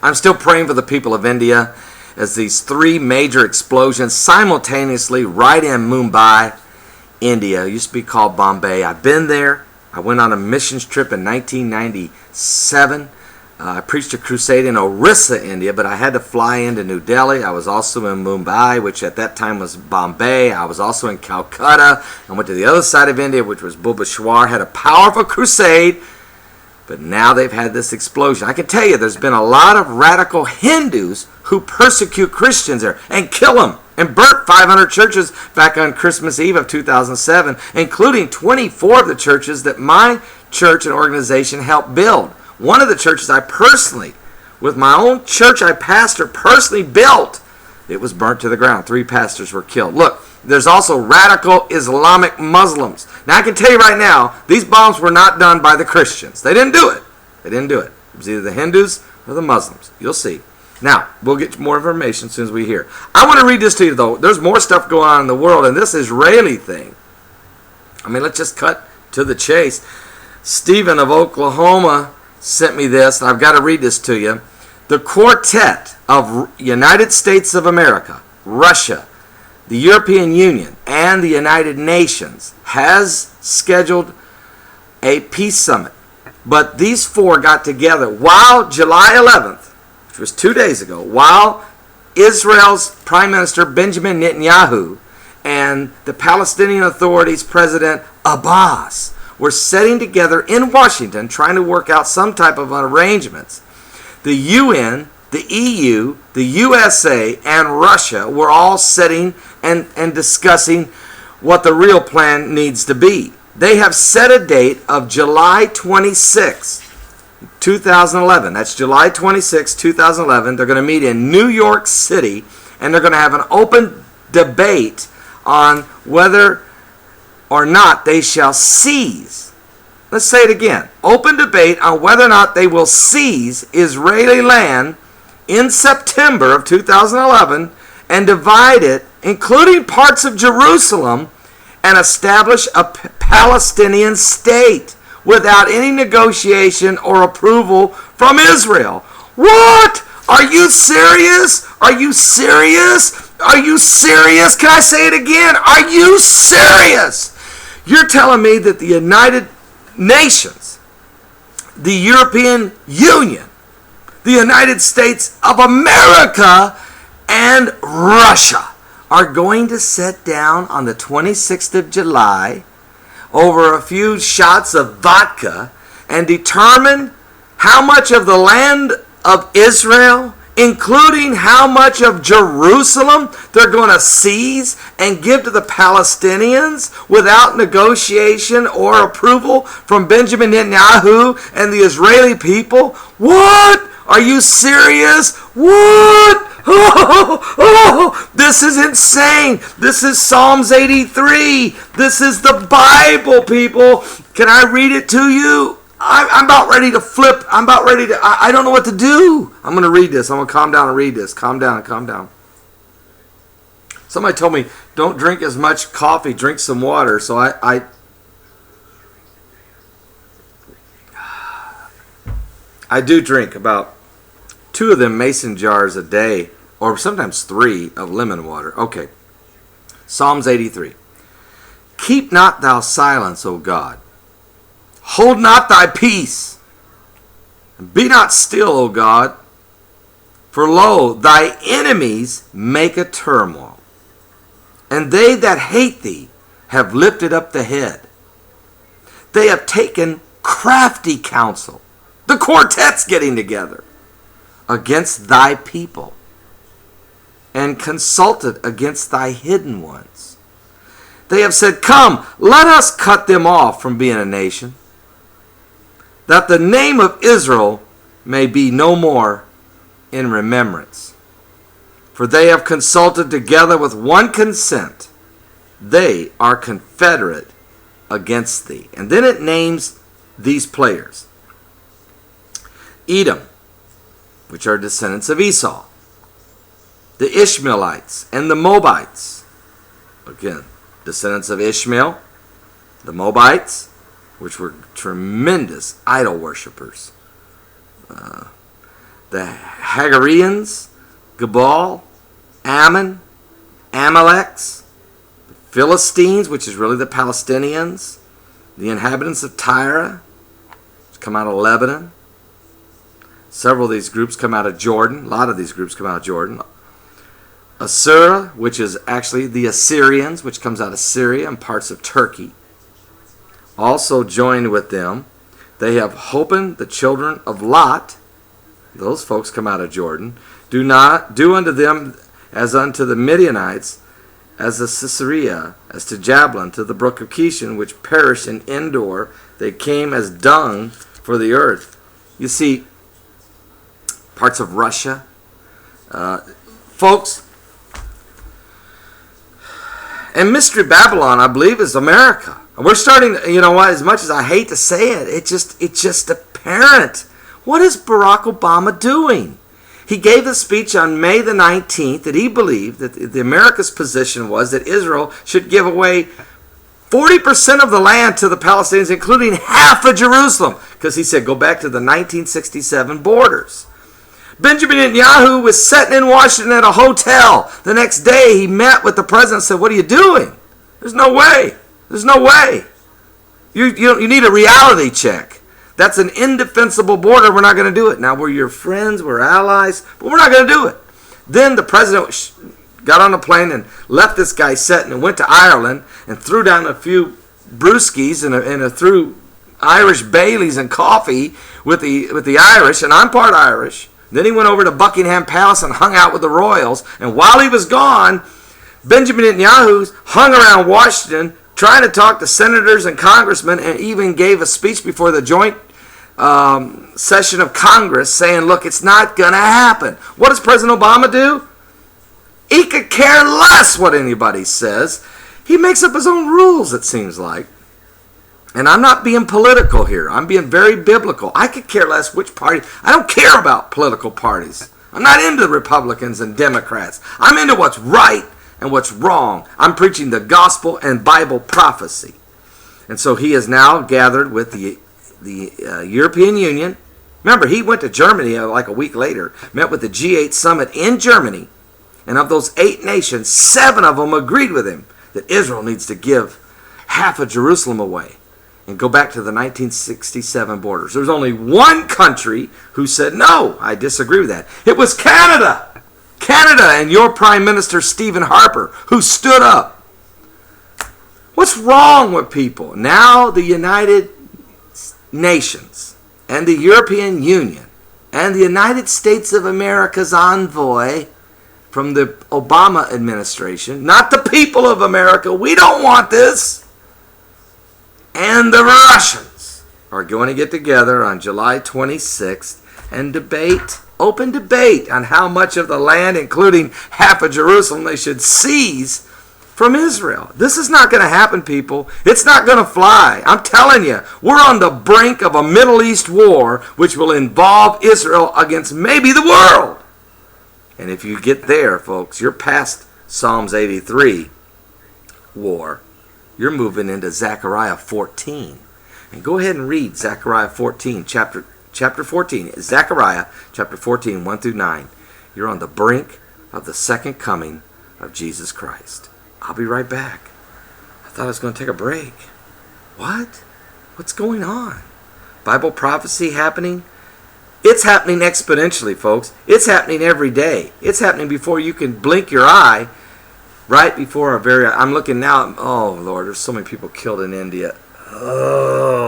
I'm still praying for the people of India as these three major explosions simultaneously right in Mumbai, India. It used to be called Bombay. I've been there. I went on a missions trip in 1997. I preached a crusade in Orissa, India, but I had to fly into New Delhi. I was also in Mumbai, which at that time was Bombay. I was also in Calcutta. I went to the other side of India, which was Bhubaneswar. Had a powerful crusade, but now they've had this explosion. I can tell you there's been a lot of radical Hindus who persecute Christians there and kill them and burnt 500 churches back on Christmas Eve of 2007, including 24 of the churches that my church and organization helped build. One of the churches I personally, with my own church I personally built, it was burnt to the ground. 3 pastors were killed. Look, there's also radical Islamic Muslims. Now I can tell you right now, these bombs were not done by the Christians. They didn't do it. It was either the Hindus or the Muslims. You'll see. Now, we'll get more information as soon as we hear. I want to read this to you, though. There's more stuff going on in the world, and this Israeli thing. I mean, let's just cut to the chase. Stephen of Oklahoma sent me this, and I've got to read this to you. The quartet of United States of America, Russia, the European Union, and the United Nations has scheduled a peace summit. But these 4 got together while July 11th, which was 2 days ago, while Israel's Prime Minister Benjamin Netanyahu and the Palestinian Authority's President Abbas were sitting together in Washington trying to work out some type of arrangements. The UN, the EU, the USA, and Russia were all sitting and discussing what the real plan needs to be. They have set a date of July 26, 2011. That's July 26, 2011. They're going to meet in New York City, and they're going to have an open debate on whether or not they shall seize. Let's say it again. Open debate on whether or not they will seize Israeli land in September of 2011 and divide it, including parts of Jerusalem, and establish a Palestinian state without any negotiation or approval from Israel. What? Are you serious? Are you serious? Are you serious? Can I say it again? Are you serious? You're telling me that the United Nations, the European Union, the United States of America, and Russia are going to sit down on the 26th of July over a few shots of vodka and determine how much of the land of Israel, including how much of Jerusalem, they're going to seize and give to the Palestinians without negotiation or approval from Benjamin Netanyahu and the Israeli people? What? Are you serious? What? This is insane. This is Psalms 83. This is the Bible, people. Can I read it to you? I'm about ready to flip. I don't know what to do. I'm going to read this. I'm going to calm down and read this. Calm down. Somebody told me, don't drink as much coffee, drink some water. So I do drink about 2 of them mason jars a day, or sometimes 3 of lemon water. Okay. Psalms 83. Keep not thou silence, O God. Hold not thy peace. And be not still, O God. For lo, thy enemies make a turmoil, and they that hate thee have lifted up the head. They have taken crafty counsel. The quartet's getting together against thy people, and consulted against thy hidden ones. They have said, come, let us cut them off from being a nation, that the name of Israel may be no more in remembrance. For they have consulted together with one consent. They are confederate against thee. And then it names these players. Edom, which are descendants of Esau. The Ishmaelites and the Moabites. Again, descendants of Ishmael. The Moabites, which were tremendous idol worshippers. the Hagareans, Gebal, Ammon, Amaleks, the Philistines, which is really the Palestinians, the inhabitants of Tyre, which come out of Lebanon. Several of these groups come out of Jordan. A lot of these groups come out of Jordan. Assyria, which is actually the Assyrians, which comes out of Syria and parts of Turkey. Also joined with them, they have Hopan, the children of Lot. Those folks come out of Jordan. Do unto them as unto the Midianites, as to Sisera, as to Jablon, to the brook of Kishon, which perished in Endor. They came as dung for the earth. You see, parts of Russia. Folks, and Mystery Babylon, I believe, is America. We're starting, you know what, as much as I hate to say it, it's just apparent. What is Barack Obama doing? He gave a speech on May the 19th that he believed that the America's position was that Israel should give away 40% of the land to the Palestinians, including half of Jerusalem, because he said, go back to the 1967 borders. Benjamin Netanyahu was sitting in Washington at a hotel. The next day, he met with the president and said, what are you doing? There's no way. There's no way. You need a reality check. That's an indefensible border. We're not going to do it. Now, we're your friends. We're allies. But we're not going to do it. Then the president got on a plane and left this guy sitting and went to Ireland and threw down a few brewskis and threw Irish Baileys and coffee with the Irish. And I'm part Irish. Then he went over to Buckingham Palace and hung out with the royals. And while he was gone, Benjamin Netanyahu hung around Washington trying to talk to senators and congressmen, and even gave a speech before the joint session of Congress saying, look, it's not going to happen. What does President Obama do? He could care less what anybody says. He makes up his own rules, it seems like. And I'm not being political here. I'm being very biblical. I could care less which party. I don't care about political parties. I'm not into Republicans and Democrats. I'm into what's right and what's wrong. I'm preaching the gospel and Bible prophecy. And so he is now gathered with the European Union. Remember, he went to Germany like a week later, met with the G8 summit in Germany. And of those 8 nations, 7 of them agreed with him that Israel needs to give half of Jerusalem away and go back to the 1967 borders. There was only one country who said, no, I disagree with that. It was Canada. Canada and your Prime Minister, Stephen Harper, who stood up. What's wrong with people? Now the United Nations and the European Union and the United States of America's envoy from the Obama administration, not the people of America, we don't want this, and the Russians are going to get together on July 26th and open debate on how much of the land, including half of Jerusalem, they should seize from Israel. This is not going to happen, people. It's not going to fly. I'm telling you, we're on the brink of a Middle East war which will involve Israel against maybe the world. And if you get there, folks, you're past Psalms 83 war. You're moving into Zechariah 14. And go ahead and read Zechariah 14, chapter 14. Zechariah chapter 14, 1 through 9. You're on the brink of the second coming of Jesus Christ. I'll be right back. I thought I was going to take a break. What? What's going on? Bible prophecy happening? It's happening exponentially, folks. It's happening every day. It's happening before you can blink your eye. Right before our very... I'm looking now... Oh, Lord, there's so many people killed in India. Oh.